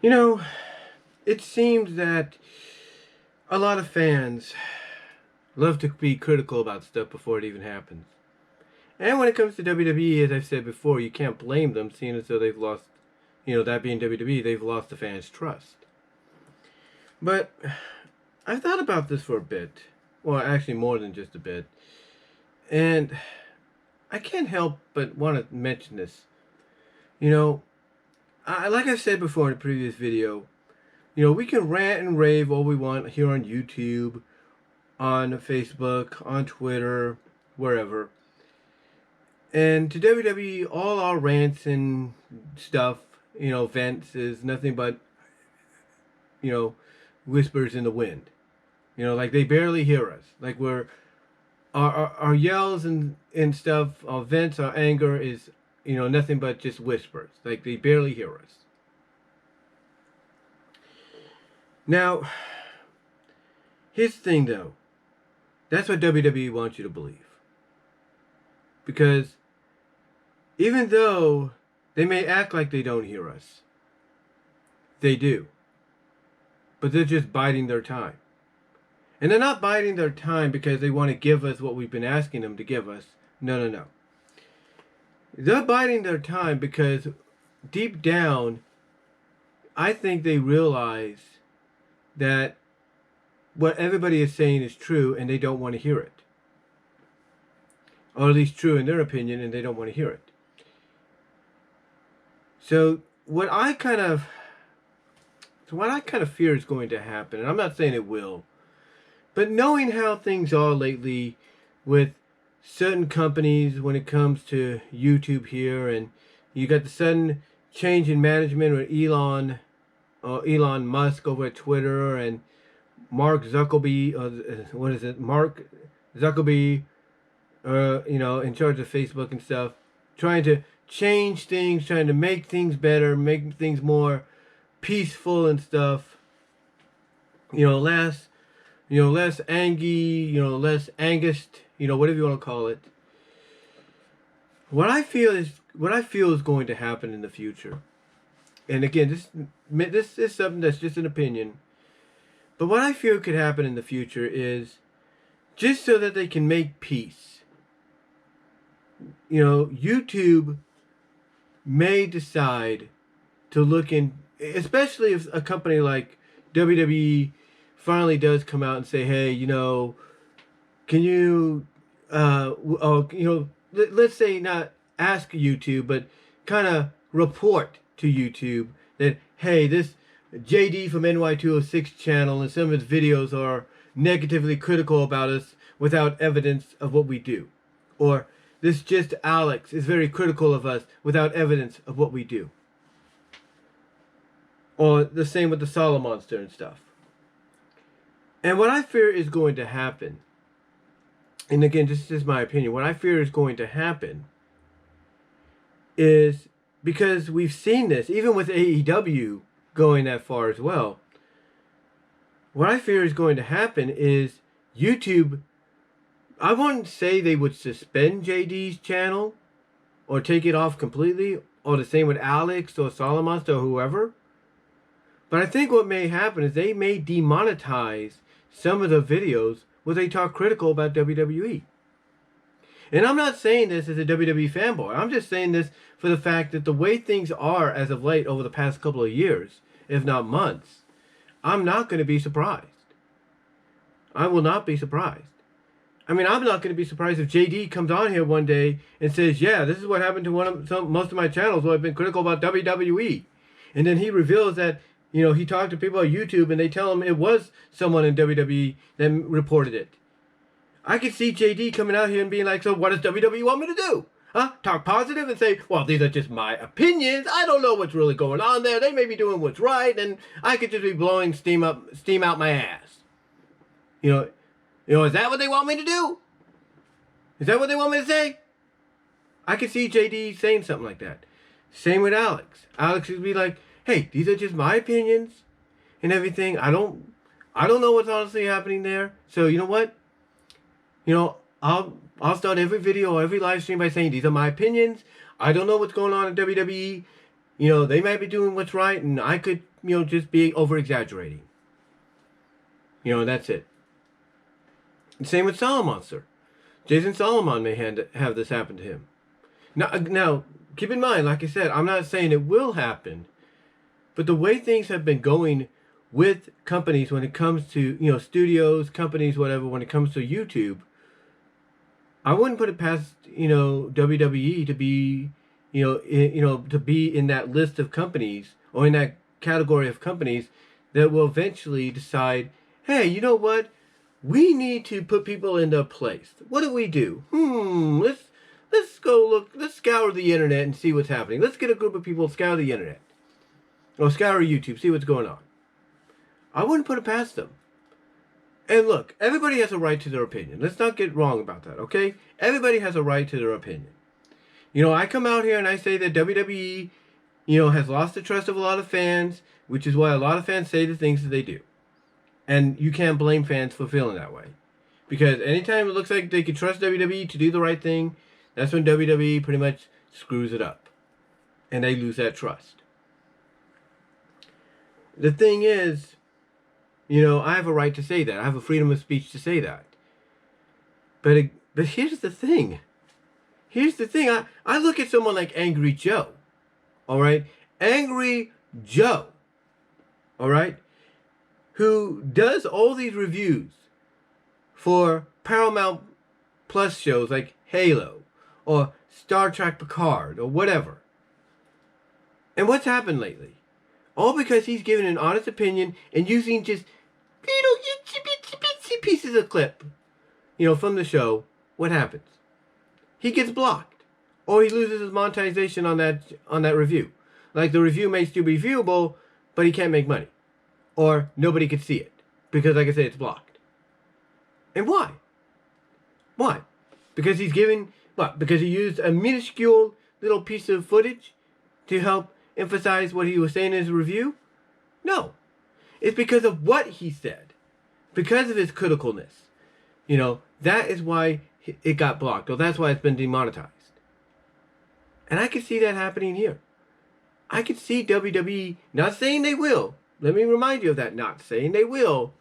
You know, it seems that a lot of fans love to be critical about stuff before it even happens. And when it comes to WWE, as I've said before, you can't blame them, seeing as though they've lost, that being WWE, they've lost the fans' trust. But I've thought about this for a bit. Well, actually more than just a bit. And I can't help but want to mention this. Like I said before in a previous video, we can rant and rave all we want here on YouTube, on Facebook, on Twitter, wherever. And to WWE, all our rants and stuff, vents is nothing but, whispers in the wind. Like they barely hear us. Like our yells and stuff, our vents, our anger is, nothing but just whispers. Like they barely hear us. Now, here's the thing though. That's what WWE wants you to believe. Because even though they may act like they don't hear us, they do. But they're just biding their time. And they're not biding their time because they want to give us what we've been asking them to give us. No. They're biding their time because deep down, I think they realize that what everybody is saying is true and they don't want to hear it. Or at least true in their opinion and they don't want to hear it. So what I kind of fear is going to happen, and I'm not saying it will, but knowing how things are lately with certain companies when it comes to YouTube here, and you got the sudden change in management with Elon Musk over at Twitter, and Mark Zuckerberg, Mark Zuckerberg, in charge of Facebook and stuff, trying to change things, trying to make things better, make things more peaceful and stuff. Less angy, less angst, whatever you want to call it. What I feel is going to happen in the future. And again, this is something that's just an opinion. But what I feel could happen in the future is just so that they can make peace. YouTube may decide to look in, especially if a company like WWE finally does come out and say, hey, can you, let's say not ask YouTube, but kind of report to YouTube that, hey, this JD from NY206 channel and some of his videos are negatively critical about us without evidence of what we do. Or this just Alyx is very critical of us without evidence of what we do. Or the same with the Monster and stuff. And what I fear is going to happen, and again, this is my opinion, what I fear is going to happen is, because we've seen this, even with AEW going that far as well, what I fear is going to happen is YouTube, I wouldn't say they would suspend JD's channel or take it off completely, or the same with Alyx or Monster or whoever. But I think what may happen is they may demonetize some of the videos where they talk critical about WWE. And I'm not saying this as a WWE fanboy. I'm just saying this for the fact that the way things are as of late over the past couple of years, if not months, I'm not going to be surprised. I will not be surprised. I'm not going to be surprised if JD comes on here one day and says, yeah, this is what happened to most of my channels where I've been critical about WWE. And then he reveals that, he talked to people on YouTube and they tell him it was someone in WWE that reported it. I could see JD coming out here and being like, so what does WWE want me to do? Huh? Talk positive and say, well, these are just my opinions. I don't know what's really going on there. They may be doing what's right, and I could just be blowing steam out my ass. Is that what they want me to do? Is that what they want me to say? I could see JD saying something like that. Same with Alyx. Alyx would be like, hey, these are just my opinions and everything. I don't know what's honestly happening there. So you know what? I'll start every video or every live stream by saying these are my opinions. I don't know what's going on in WWE. They might be doing what's right, and I could just be over-exaggerating. That's it. Same with Solomonster. Jason Solomon may have this happen to him. Now, keep in mind, like I said, I'm not saying it will happen, but the way things have been going with companies when it comes to, studios, companies, whatever, when it comes to YouTube, I wouldn't put it past, WWE to be, to be in that list of companies or in that category of companies that will eventually decide, hey, you know what? We need to put people in their place. What do we do? Let's go look. Let's scour the internet and see what's happening. Let's get a group of people to scour the internet. Or scour YouTube, see what's going on. I wouldn't put it past them. And look, everybody has a right to their opinion. Let's not get wrong about that, okay? Everybody has a right to their opinion. I come out here and I say that WWE, has lost the trust of a lot of fans, which is why a lot of fans say the things that they do. And you can't blame fans for feeling that way. Because anytime it looks like they can trust WWE to do the right thing, that's when WWE pretty much screws it up. And they lose that trust. The thing is, I have a right to say that. I have a freedom of speech to say that. But here's the thing. I look at someone like Angry Joe. Alright? Angry Joe. Alright? Who does all these reviews for Paramount Plus shows like Halo or Star Trek Picard or whatever. And what's happened lately? All because he's given an honest opinion and using just little itsy pieces of clip, from the show. What happens? He gets blocked, or he loses his monetization on that review. Like the review may still be viewable, but he can't make money, or nobody could see it because, like I said, it's blocked. And why? Why? Because he's giving what? Because he used a minuscule little piece of footage to help emphasize what he was saying in his review? No. It's because of what he said. Because of his criticalness. That is why it got blocked. Or that's why it's been demonetized. And I could see that happening here. I could see WWE, not saying they will. Let me remind you of that. Not saying they will.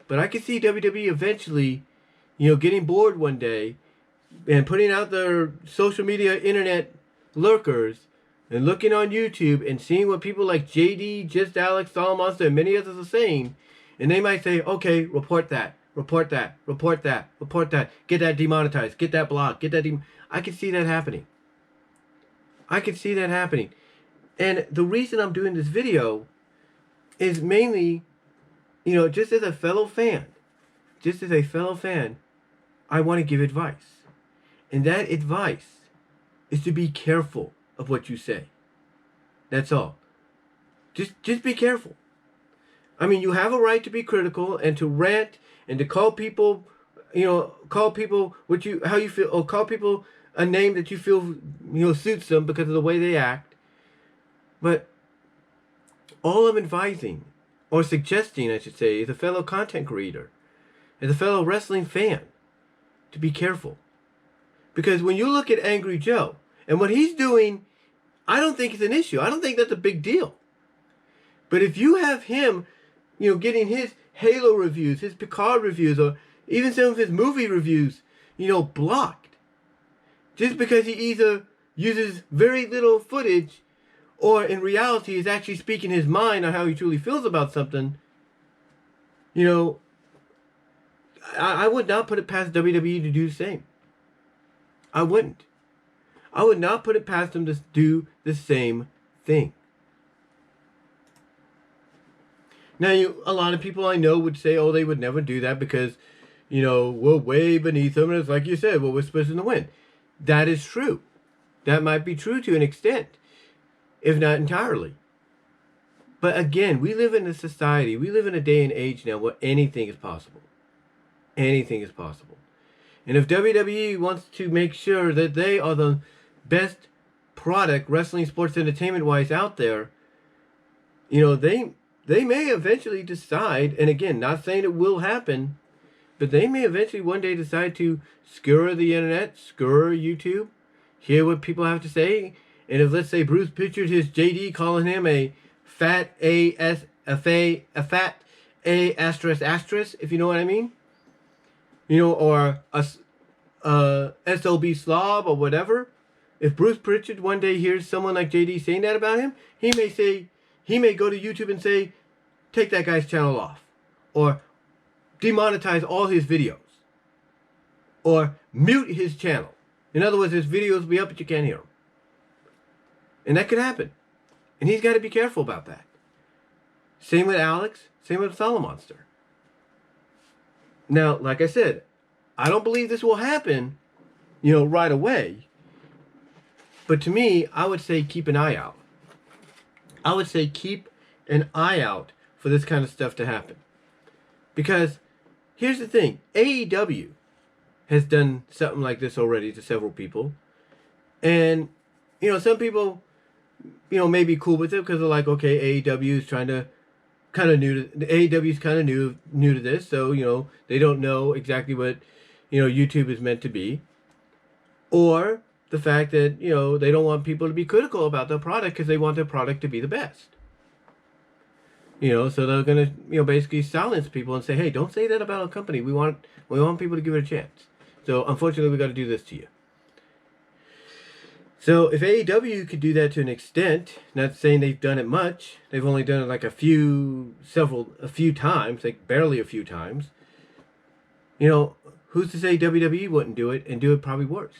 But I could see WWE eventually, getting bored one day and putting out their social media internet lurkers and looking on YouTube and seeing what people like JD, Just Alyx, Monster, and many others are saying, and they might say, okay, report that, report that, report that, report that, get that demonetized, get that blocked, get that I could see that happening. I could see that happening. And the reason I'm doing this video is mainly, just as a fellow fan, I want to give advice. And that advice is to be careful of what you say. That's all. Just be careful. I mean, you have a right to be critical and to rant and to call people, how you feel, or call people a name that you feel, suits them because of the way they act. But all I'm advising, or suggesting, I should say, as a fellow content creator, as a fellow wrestling fan, to be careful. Because when you look at Angry Joe, and what he's doing, I don't think it's an issue. I don't think that's a big deal. But if you have him, getting his Halo reviews, his Picard reviews, or even some of his movie reviews, blocked, just because he either uses very little footage, or in reality is actually speaking his mind on how he truly feels about something, I would not put it past WWE to do the same. I wouldn't. I would not put it past them to do the same thing. Now, a lot of people I know would say, oh, they would never do that because, we're way beneath them. And it's like you said, well, we're supposed to win. That is true. That might be true to an extent, if not entirely. But again, we live in a society, we live in a day and age now where anything is possible. Anything is possible. And if WWE wants to make sure that they are the best product, wrestling, sports, entertainment-wise out there, they may eventually decide, and again, not saying it will happen, but they may eventually one day decide to scour the internet, scour YouTube, hear what people have to say, and if, let's say, Bruce pictured his JD calling him a fat a fat A asterisk asterisk, if you know what I mean. You know, or a SOB slob or whatever. If Bruce Pritchard one day hears someone like JD saying that about him, he may go to YouTube and say, take that guy's channel off, or demonetize all his videos, or mute his channel. In other words, his videos will be up but you can't hear them. And that could happen. And he's got to be careful about that. Same with Alyx, same with Solomonster. Now, like I said, I don't believe this will happen, right away. But to me, I would say keep an eye out. I would say keep an eye out for this kind of stuff to happen. Because here's the thing. AEW has done something like this already to several people. And, some people, may be cool with it because they're like, okay, AEW is trying to kind of new to, the AEW is kind of new to this. So, they don't know exactly what, YouTube is meant to be. Or the fact that, they don't want people to be critical about their product because they want their product to be the best. So they're going to, basically silence people and say, hey, don't say that about a company. We want people to give it a chance. So unfortunately, we got to do this to you. So if AEW could do that to an extent, not saying they've done it much, they've only done it like a few times, like barely a few times. Who's to say WWE wouldn't do it and do it probably worse?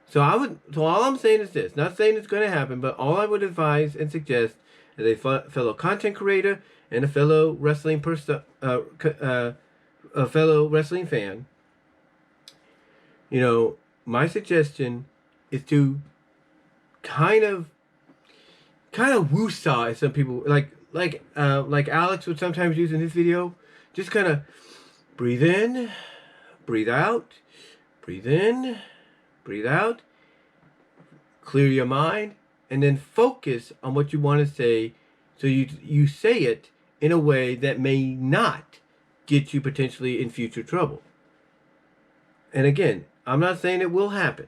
So all I'm saying is this, not saying it's going to happen, but all I would advise and suggest as a fellow content creator and a fellow wrestling a fellow wrestling fan, my suggestion is to kind of woo-saw, as some people like Alyx would sometimes use in his video. Just kind of breathe in, breathe out, breathe in, breathe out, clear your mind, and then focus on what you want to say, so you say it in a way that may not get you potentially in future trouble. And again, I'm not saying it will happen,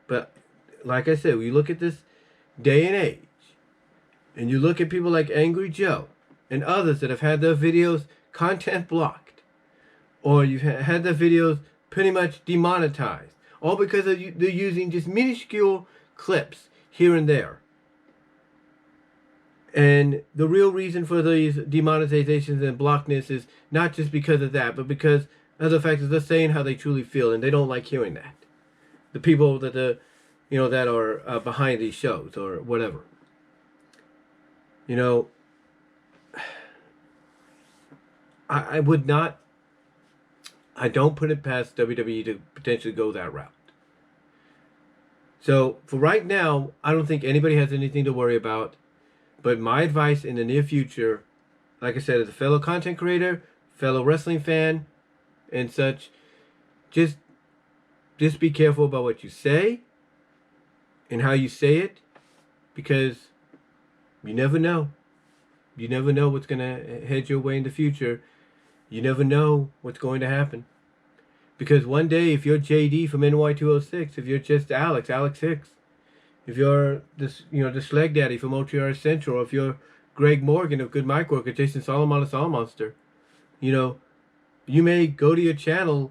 but like I said, when you look at this day and age, and you look at people like Angry Joe and others that have had their videos content blocked, or you've had their videos pretty much demonetized, all because they're using just minuscule clips here and there. And the real reason for these demonetizations and blockness is not just because of that, but because of the fact that they're saying how they truly feel, and they don't like hearing that. The people that that are behind these shows or whatever. I would not. I don't put it past WWE to potentially go that route. So for right now, I don't think anybody has anything to worry about. But my advice in the near future, like I said, as a fellow content creator, fellow wrestling fan, and such, just be careful about what you say and how you say it, because you never know. You never know what's going to head your way in the future. You never know what's going to happen. Because one day, if you're JD from NY206, if you're just Alex 6, if you're this, the Slag Daddy from OTR Central, or if you're Greg Morgan of Good Mic Work, or Jason Solomon of Solomonster, you may go to your channel,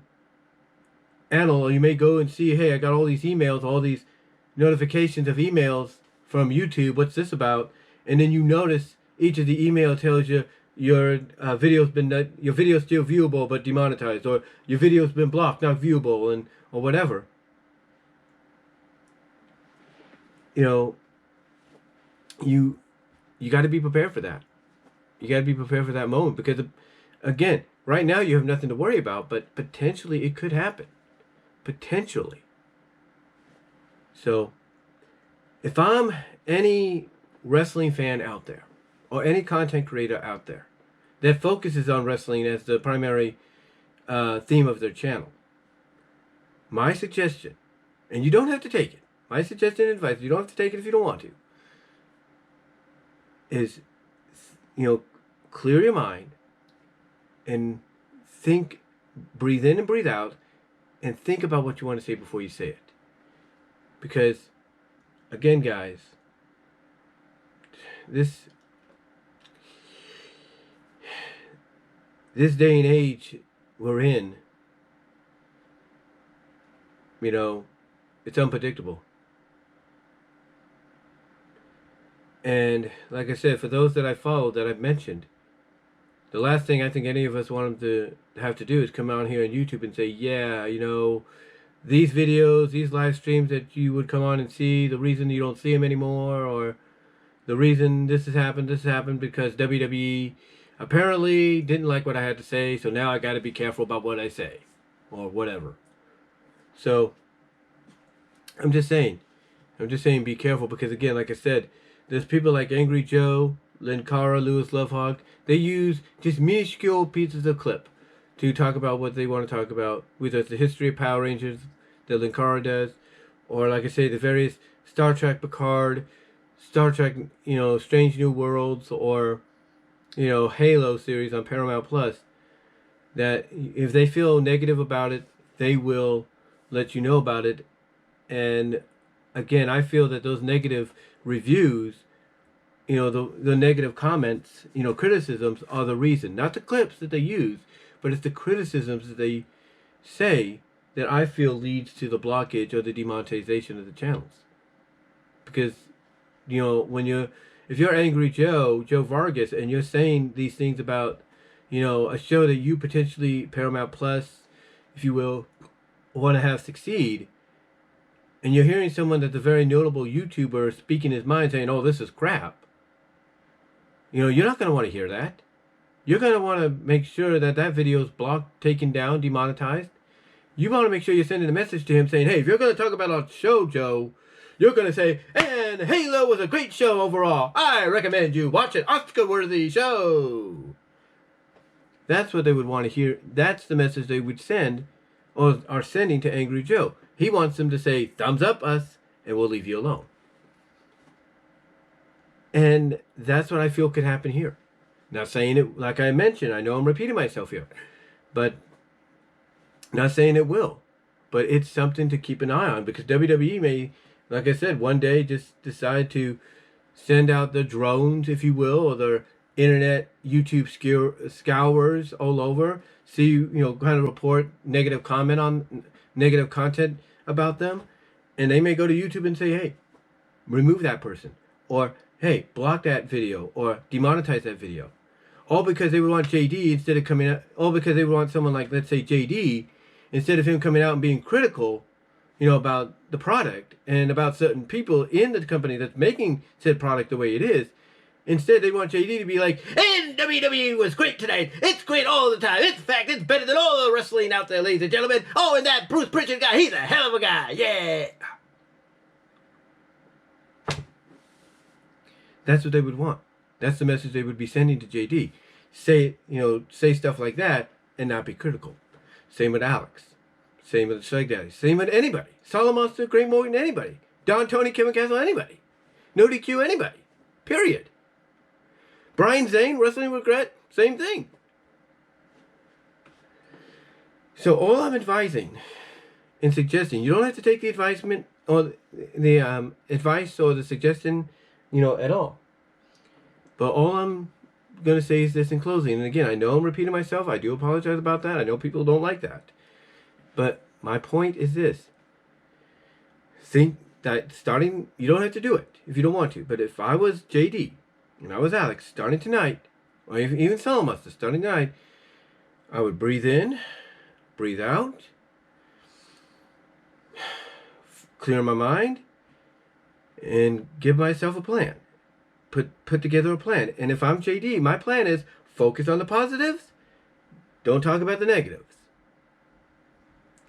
or you may go and see, hey, I got all these emails, all these notifications of emails from YouTube. What's this about? And then you notice each of the email tells you your video's still viewable but demonetized, or your video's been blocked, not viewable, or whatever. You got to be prepared for that. You got to be prepared for that moment, because again, right now you have nothing to worry about, but potentially it could happen. Potentially. So, if I'm any wrestling fan out there, or any content creator out there that focuses on wrestling as the primary theme of their channel, my suggestion, and you don't have to take it, my suggestion and advice, you don't have to take it if you don't want to, is, clear your mind and think, breathe in and breathe out, and think about what you want to say before you say it. Because, again, guys, this this day and age we're in, you know, it's unpredictable. And like I said, for those that I followed, that I've mentioned, the last thing I think any of us want them to have to do is come out here on YouTube and say, yeah, you know, these videos, these live streams that you would come on and see, the reason you don't see them anymore, or the reason this has happened because WWE apparently didn't like what I had to say, so now I got to be careful about what I say, or whatever. So, I'm just saying, be careful, because again, like I said, there's people like Angry Joe, Linkara, Lewis Lovehog. They use just minuscule pieces of clip to talk about what they want to talk about, whether it's the history of Power Rangers that Linkara does, or like I say, the various Star Trek Picard, Star Trek, you know, Strange New Worlds, or, you know, Halo series on Paramount Plus. That if they feel negative about it, they will let you know about it. And again, I feel that those negative reviews, you know, the negative comments, you know, criticisms are the reason. Not the clips that they use, but it's the criticisms that they say that I feel leads to the blockage or the demonetization of the channels. Because, you know, if you're Angry Joe Vargas, and you're saying these things about, you know, a show that you potentially, Paramount Plus, if you will, want to have succeed, and you're hearing someone that's a very notable YouTuber speaking his mind saying, oh, this is crap, you know, you're not going to want to hear that. You're going to want to make sure that that video is blocked, taken down, demonetized. You want to make sure you're sending a message to him saying, hey, if you're going to talk about our show, Joe, you're going to say, and Halo was a great show overall. I recommend you watch it. Oscar-worthy show. That's what they would want to hear. That's the message they would send, or are sending, to Angry Joe. He wants them to say, thumbs up us, and we'll leave you alone. And that's what I feel could happen here. Not saying it, like I mentioned, I know I'm repeating myself here, but not saying it will. But it's something to keep an eye on, because WWE may, like I said, one day just decide to send out the drones, if you will, or their internet YouTube scourers all over, see, you know, kind of report negative content about them, and they may go to YouTube and say, hey, remove that person, or hey, block that video, or demonetize that video. All because they would want JD instead of coming out, all because they would want someone like, let's say, JD, instead of him coming out and being critical, you know, about the product and about certain people in the company that's making said product the way it is. Instead, they want JD to be like, and WWE was great tonight. It's great all the time. It's fact, it's better than all the wrestling out there, ladies and gentlemen. Oh, and that Bruce Pritchard guy, he's a hell of a guy. Yeah. That's what they would want. That's the message they would be sending to JD. Say stuff like that and not be critical. Same with Alyx. Same with the Shag Daddy. Same with anybody. Solid Monster, Great Morgan, anybody. Don, Tony, Kevin Castle, anybody. No DQ, anybody. Period. Brian Zane, Wrestling Regret, same thing. So all I'm advising and suggesting, you don't have to take the advisement or the advice or the suggestion, you know, at all. But all I'm going to say is this in closing. And again, I know I'm repeating myself. I do apologize about that. I know people don't like that. But my point is this. Think that starting, you don't have to do it if you don't want to. But if I was JD and I was Alyx starting tonight, or even Salamuster starting tonight, I would breathe in, breathe out, clear my mind, and give myself a plan. Put together a plan. And if I'm JD, my plan is focus on the positives, don't talk about the negatives.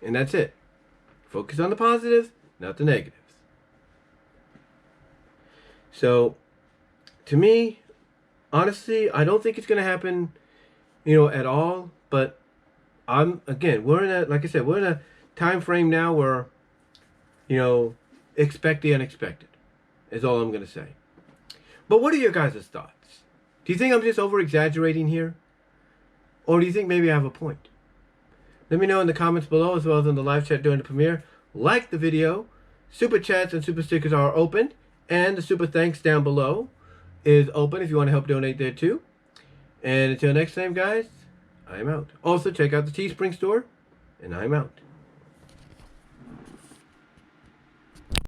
And that's it. Focus on the positives, not the negatives. So, to me, honestly, I don't think it's going to happen, you know, at all. But we're in a time frame now where, you know, expect the unexpected is all I'm going to say. But what are your guys' thoughts? Do you think I'm just over-exaggerating here? Or do you think maybe I have a point? Let me know in the comments below, as well as in the live chat during the premiere. Like the video. Super chats and super stickers are open. And the super thanks down below is open if you want to help donate there too. And until next time, guys, I'm out. Also, check out the Teespring store, and I'm out.